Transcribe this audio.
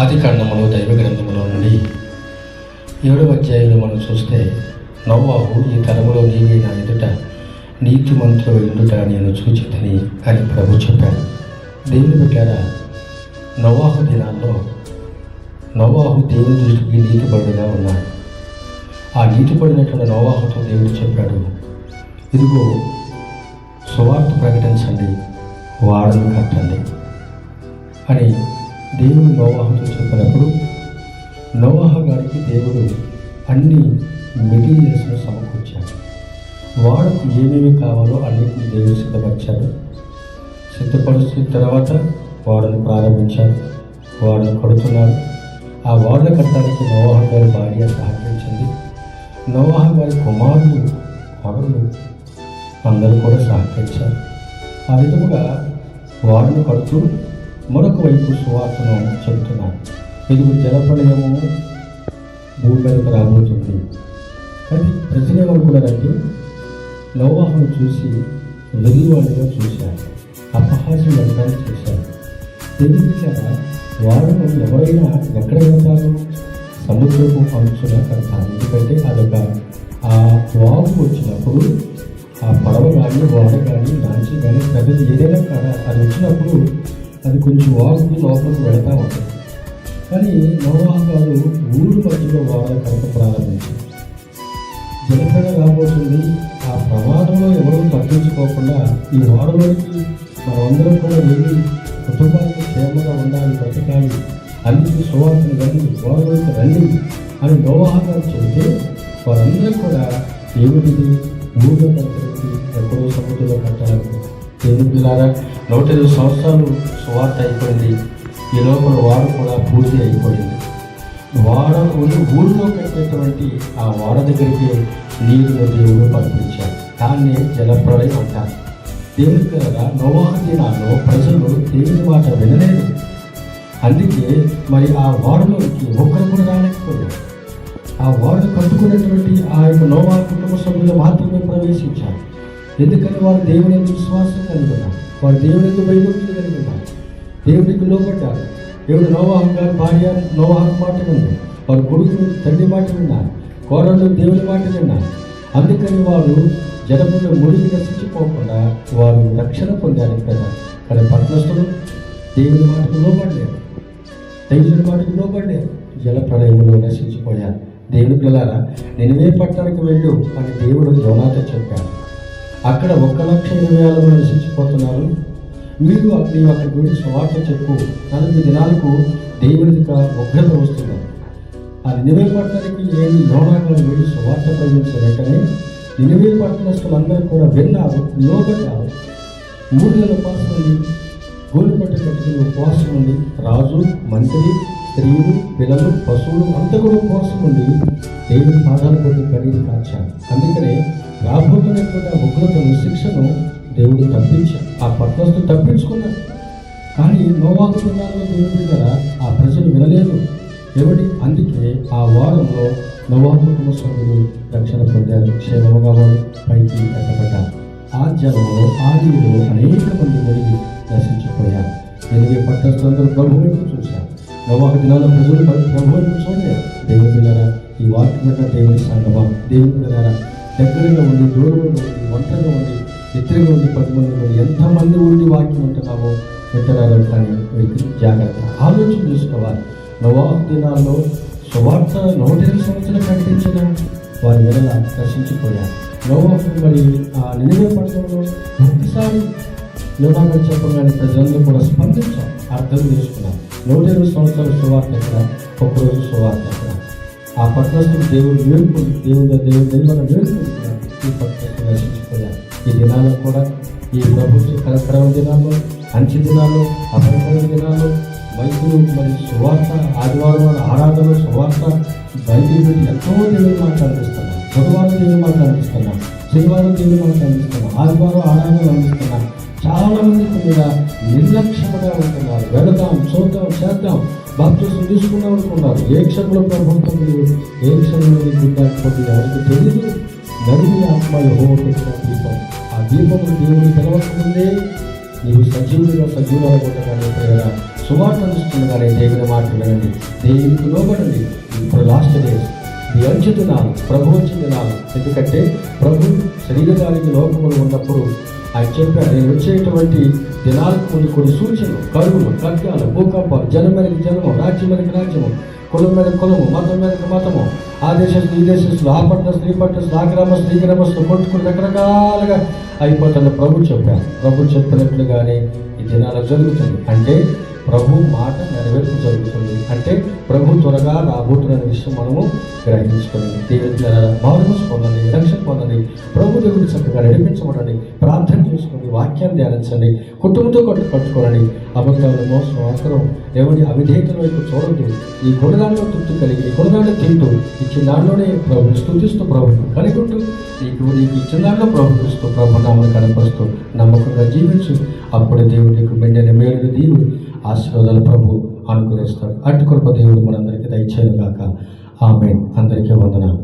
ఆది కాండములో దైవ గ్రంథములో నుండి 7వ అధ్యాయంలో మనం చూస్తే, నోవాహు ఈ తరములో నీవే నా ఎదుట నీతిమంతుడు ఎదుట నేను చూచితని అని ప్రభు చెప్పాడు. దేవుని బిడ్డారా, నోవాహు దినాల్లో నోవాహు దేవుని దృష్టికి నీతిపరుడుగా ఉన్నాడు. ఆ నీతిపడినటువంటి నోవాహుతో దేవుడు చెప్పాడు, ఇదిగో సువార్త ప్రకటించండి, వాడను కట్టండి అని దేవుడు నోవాహుతో చెప్పినప్పుడు, నోవాహు గారికి దేవుడు అన్ని మెటీరియల్స్ను సమకూర్చాడు. వాడకు ఏమేమి కావాలో అన్నింటినీ దేవుడు సిద్ధపరిచాడు. సిద్ధపరిచిన తర్వాత వాడను ప్రారంభించాడు. వాడను కడుతున్నాడు. ఆ వాడను కట్టడానికి నోవాహు గారి భార్య సహకరించింది. నోవాహు గారి కుమారులు మగలు అందరూ కూడా సహకరించారు. ఆ విధముగా వాడను కడుతూ మరొక వైపు సువార్తను చెబుతున్నారు. ఇదిగో జలప్రళయము భూమి మీదకు రాబోతుంది. కానీ ప్రజలు ఏమనుకున్నారంటే, నోవాహును చూసి వెలివాడిగా చూశారు, అపహాస్యం వర్గాన్ని చేశారు. తెలియజేశారా, వాడును ఎవరైనా ఎక్కడ వెళ్తారు? సముద్రపు అంచున కడతారు. ఎందుకంటే అదొక ఆ వాగు వచ్చినప్పుడు ఆ పడవ కానీ వాడ కానీ లాంచి కానీ పెద్దది ఏదైనా కాడ అది వచ్చినప్పుడు అది కొంచెం వాగుకి లోపలికి వెళతా ఉంటుంది. కానీ నోవాహు గారు ఊరు మధ్యలో వాడ కడత ప్రారంభించారు. జలప్రళయం రాబోతుంది. ఆ ప్రమాదంలో ఎవరూ తప్పించుకోకుండా ఈ వాడలోకి మనమందరం కూడా వెళ్ళి కుటుంబానికి క్షేమంగా ఉండాలి, బ్రతకాలి, అన్నింటి సువార్తను రండి, వాడలోకి రండి అని నోవాహు గారు చెబితే వారందరూ కూడా ఏమిటిది ఊరిలో కట్టడానికి ఎక్కడో సముద్రంలో కట్టాలని. దేవుని పిల్లారా, 105 సంవత్సరాలు సువార్త అయిపోయింది. ఈ లోపల వాడ కూడా పూర్తి అయిపోయింది. వాడ ఊరిలో కట్టేటువంటి ఆ వాడ దగ్గరికి నీరును దేవుడు పంపించాడు. దాన్ని జలప్రళయం అంటారు. దేవుని పిల్లరా, నోవాహు దినాల్లో ప్రజలు దేవుని మాట వినలేదు. అందుకే మరి ఆ వాడలోకి ఒక్కరు కూడా రాలేకపోయారు. ఆ వాడను కట్టుకున్నటువంటి ఆ యొక్క నోవాహు కుటుంబ సభ్యులు మాత్రమే ప్రవేశించారు. ఎందుకని వారు దేవుని ఎందుకు విశ్వాసం కలిగి ఉన్నారు, వారు దేవుని ఎందుకు భయభక్తులు కలిగి ఉన్నారు, దేవునికి లోపడ్డారు. దేవుడు నోవాహు గారి భార్య నోవాహు మాట విన్నారు, వారు కొడుకులు తండ్రి మాట విన్నారు, కోడళ్ళు దేవుని మాట విన్నారు. అందుకని వారు జనములు ముడికి నశించిపోకుండా వారు రక్షణ పొందారు కదా. కానీ పట్టణస్థులు దేవుని మాటకు లోపడలేరు, దైవుని మాటకు లోపడలేరు, జల ప్రళయంలో నశించిపోయారు. దేవుని పిల్లలారా, నినివే పట్టణానికి వెళ్ళు అని దేవుడు యోనాతో చెప్పాడు. అక్కడ 1,20,000 మంది నశించిపోతున్నారు. నీవు అక్కడికి వెళ్ళి సువార్త చెప్పు. 40 దినాలకు దేవునికి ఉగ్రత వస్తున్నారు. ఆ నినివే పట్టణానికి యోనా గారు వెళ్ళి సువార్త ప్రవేశించిన వెంటనే నినివే పట్టణస్తులందరూ కూడా విన్నారు, లోబడ్డారు. 3 నెలల ఉపవాసం ఉంది, గోలుపట్ట కట్టుకుని ఉపవాసం ఉంది. రాజు, మంత్రి, స్త్రీలు, పిల్లలు, పశువులు అంతా కూడా ఉపవాసం ఉంది. దేవుని పాదాల కొద్ది కడిగి కాల్చారు. అందుకనే రాబోతున్నటువంటి ఉగ్రతను, శిక్షను దేవుడు తప్పించారు. ఆ పట్టణస్తులు తప్పించుకున్నారు. కానీ నోవాహు దినాల్లో దేవుడి దగ్గర ఆ ప్రజలు వినలేదు. ఎవరి అందుకే ఆ వారంలో నోవాహు కుటుంబ సభ్యులు రక్షణ పొందారు, క్షేమముగా వారు పైకి ఎత్తపడ్డారు. ఆ జలంలో ఆ నీరులో అనేక మంది మునిగి నశించిపోయారు. ఎనిమిది పట్టణస్తులందరూ ప్రభు వైపు చూశారు. నోవాహు దినాల్లో ప్రజలు ప్రభు వైపు చూడలేరు. దేవుని పిల్లరా, ఈ వాక్యం దేవుని సంగమా, దేవుని పిల్లరా, దగ్గరగా ఉండి, దూరంగా ఉండి, ఒంటరిగా ఉండి, ఎత్తుగా ఉండి, 10 మంది ఉండి, ఎంతమంది ఉండి వాక్యం ఉంటున్నామో వింటున్నారో కానీ జాగ్రత్త ఆలోచన చేసుకోవాలి. నోవాహు దినాల్లో సువార్త 105 సంవత్సరాలు ప్రకటించిన వారి వెనల నశించిపోయారు. నోవాహు మరి ఆ నినివే పట్టణంలో ఒక్కసారి యోనా గారు చెప్పగానే ప్రజలందరూ కూడా స్పందించారు, అర్థం చేసుకున్నారు. 105 సంవత్సరాల సువార్త ఎక్కడ, ఒక్కరోజు సువార్త ఎక్కడ. ఆ పట్టణస్తులు దేవుడు వేడుకుంది, దేవుడు వేడుకుంటున్నారు. ఈ పట్టణస్తులు నశించిపోయారు. ఈ దినాల్లో కూడా ఈ ప్రభుత్వ కరకరమ దినాల్లో, అంచె దినాల్లో, అపరకరమ దినాల్లో వైద్యులు మరి సువార్త, ఆదివారం ఆరాధన సువార్త బయటికి పెట్టి ఎంతో దేవుని మాట అందిస్తున్నారు. బుధవారం దేవుని మాట అందిస్తున్నారు, శనివారం దేవుని మాట అందిస్తున్నారు, ఆదివారం ఆరాధన అందిస్తున్నారు. చాలా మంది మీద నిర్లక్ష్యంగా ఉంటున్నారు. వెళదాం, చూద్దాం, చేద్దాం, బాప్తిసం తీసుకుందాం అనుకున్నారు. ఏ క్షణంలో ప్రభుత్వం ఏ క్షణంలో గుర్తాకపోతే ఎవరికి తెలియదు. నడిమి ఆత్మ యెహోవా పెట్టిన దీపం. ఆ దీపము దేవుని తెలవకముందే నీవు సజీవులుగా ఉండగానే ప్రేరణ సువార్త అందిస్తుండగానే దేవుని మాట వినండి, దేవునికి లోబడండి. ఇప్పుడు లాస్ట్ డేస్, ఈ అంచె దినాలు, ప్రభు వచ్చిన దినాలు. ఎందుకంటే ప్రభు శరీరధారికి లోకములు ఉన్నప్పుడు ఆయన చెప్పాడు, నేను వచ్చేటువంటి దినాలకు ముందు కొన్ని సూచనలు, కరువులు, ఖడ్గాలు, భూకంపాలు, జనం మీదకి జనము, రాజ్యం మీదకి రాజ్యము, కులం మీద కులము, మతం మీదకి మతము, ఆ దేశస్తులు ఈ దేశస్తులు, ఆ పట్టణస్తులు ఈ పట్టణస్తులు, ఆ గ్రామస్తులు ఈ గ్రామస్తులు కొట్టుకుని రకరకాలుగా అయిపోతున్న ప్రభు చెప్పారు. ప్రభు చెప్పినట్లుగానే ఈ దినాలు జరుగుతుంది. అంటే ప్రభు మాట నెరవేర్పు జరుగుతుంది. అంటే ప్రభు త్వరగా రాబోతున్న విషయం మనము గ్రహించుకొని దేవుని మారుమూసి పొందండి, రక్షణ పొందండి, ప్రభు దేవుడిని చక్కగా నడిపించబడండి, ప్రార్థన చేసుకోండి, వాక్యాన్ని ధ్యానించండి, కుటుంబంతో కట్టుకోనండి. అబద్ధాలు, మోసం, అవసరం, ఎవరి అవిధేయతల వైపు చూడండి. ఈ గుణదానిలో తృప్తి కలిగి, ఈ గుణదాన్ని తింటూ, ఇచ్చిన దానిలోనే ప్రభుని స్తుతిస్తూ, ప్రభుని కలిగి ఉంటూ, నీకు ఇచ్చిన దానిలో ప్రభు క్రీస్తు ప్రభు నామను కనపరుస్తూ నమ్మకంగా జీవించు. అప్పుడు దేవుడు నీకు మెండైన మేలు దీవుడు ఆశీర్వాదాలు ప్రభు అనుగ్రహిస్తాడు. అటు కృప దేవుడు మనందరికీ దయచేయను గాక. ఆమేన్. అందరికీ వందనాలు.